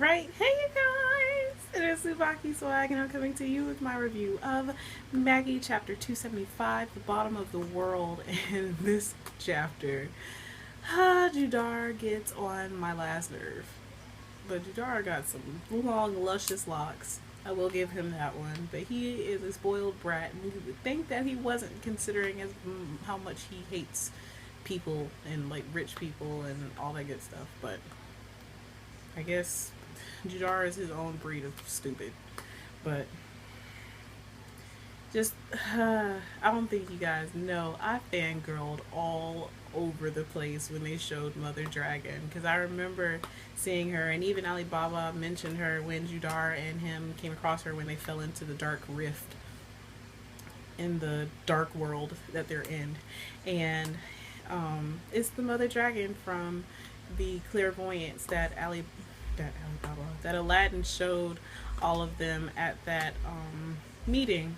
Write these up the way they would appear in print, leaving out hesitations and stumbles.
Alright, hey you guys! It is TsubakiSwagg and I'm coming to you with my review of Magi chapter 275, The Bottom of the World. And this chapter, Judar gets on my last nerve. But Judar got some long, luscious locks. I will give him that one. But he is a spoiled brat, and you would think that he wasn't, considering how much he hates people and like rich people and all that good stuff. But I guess Judar is his own breed of stupid. But just, I don't think you guys know, I fangirled all over the place when they showed Mother Dragon. Because I remember seeing her, and even Alibaba mentioned her when Judar and him came across her when they fell into the dark rift in the dark world that they're in. And it's the Mother Dragon from the clairvoyance that that Aladdin showed all of them at that meeting,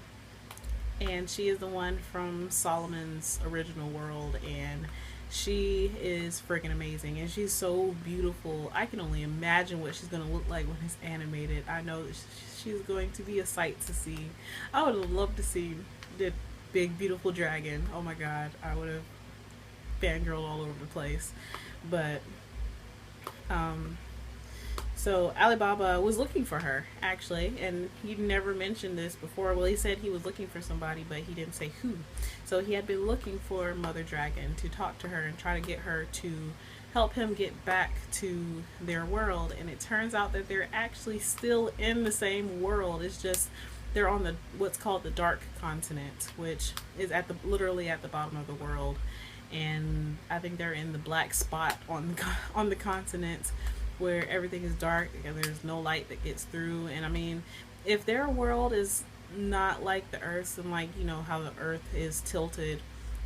and she is the one from Solomon's original world, and she is freaking amazing, and she's so beautiful. I can only imagine what she's gonna look like when it's animated. I know that she's going to be a sight to see. I would have loved to see the big beautiful dragon. Oh my god, I would have fangirled all over the place. But so Alibaba was looking for her, actually, and he never mentioned this before. Well, he said he was looking for somebody, but he didn't say who. So he had been looking for Mother Dragon to talk to her and try to get her to help him get back to their world. And it turns out that they're actually still in the same world. It's just they're on the what's called the Dark Continent, which is literally at the bottom of the world. And I think they're in the black spot on the continent, where everything is dark and there's no light that gets through. And I mean, if their world is not like the Earth's, and like, you know how the Earth is tilted,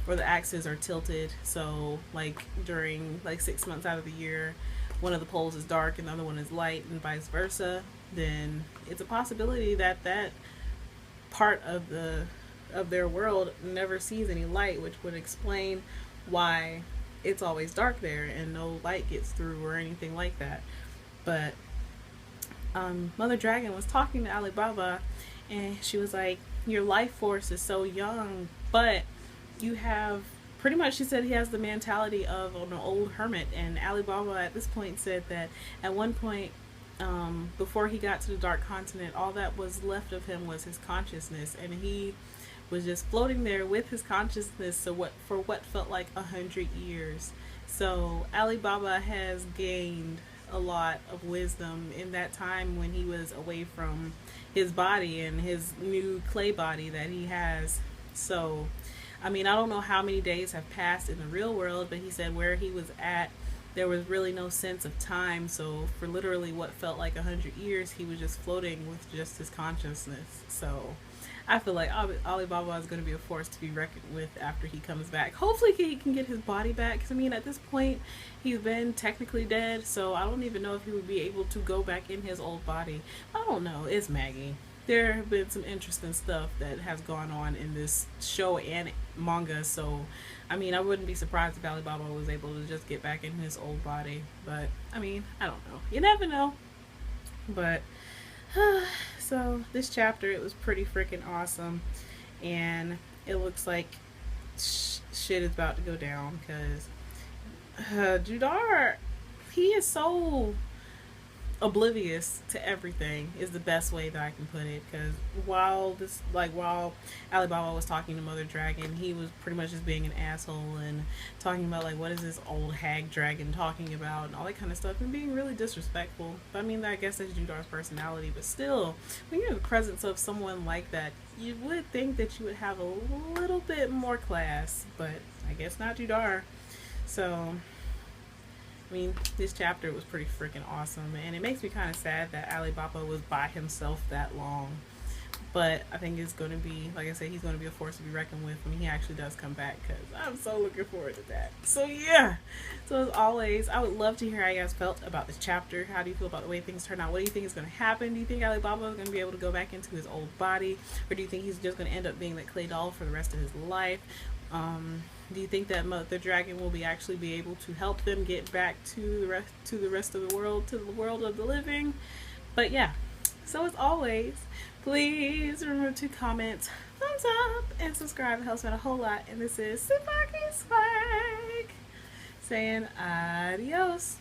or the axes are tilted, so like during like 6 months out of the year one of the poles is dark and the other one is light, and vice versa, then it's a possibility that that part of their world never sees any light, which would explain why it's always dark there and no light gets through or anything like that. But Mother Dragon was talking to Alibaba, and she was like, your life force is so young, but you have pretty much, she said, he has the mentality of an old hermit. And Alibaba at this point said that at one point, before he got to the Dark Continent, all that was left of him was his consciousness, and he was just floating there with his consciousness, so for what felt like 100 years. So Alibaba has gained a lot of wisdom in that time when he was away from his body and his new clay body that he has. So I mean, I don't know how many days have passed in the real world, but he said where he was at, there was really no sense of time. So for literally what felt like 100 years, he was just floating with just his consciousness. So I feel like Alibaba is going to be a force to be reckoned with after he comes back. Hopefully he can get his body back, because I mean, at this point he's been technically dead, so I don't even know if he would be able to go back in his old body. I don't know, it's Maggie. There have been some interesting stuff that has gone on in this show and manga, so I mean, I wouldn't be surprised if Alibaba was able to just get back in his old body. But I mean, I don't know, you never know. But so this chapter, it was pretty freaking awesome, and it looks like shit is about to go down, because Judar, he is so oblivious to everything, is the best way that I can put it. Because while Alibaba was talking to Mother Dragon, he was pretty much just being an asshole and talking about like, what is this old hag dragon talking about, and all that kind of stuff, and being really disrespectful. But I mean, I guess that's Judar's personality. But still, when you're in the presence of someone like that, you would think that you would have a little bit more class, but I guess not Judar. So I mean, this chapter was pretty freaking awesome, and it makes me kind of sad that Alibaba was by himself that long. But I think it's going to be, like I said, he's going to be a force to be reckoned with when he actually does come back, because I'm so looking forward to that. So yeah, so as always, I would love to hear how you guys felt about this chapter. How do you feel about the way things turn out? What do you think is going to happen? Do you think Alibaba is going to be able to go back into his old body, or do you think he's just going to end up being that clay doll for the rest of his life? Do you think that the dragon will actually be able to help them get back to the rest of the world, to the world of the living? But yeah, so as always, please remember to comment, thumbs up, and subscribe. It helps out a whole lot. And this is TsubakiSwagg saying adios.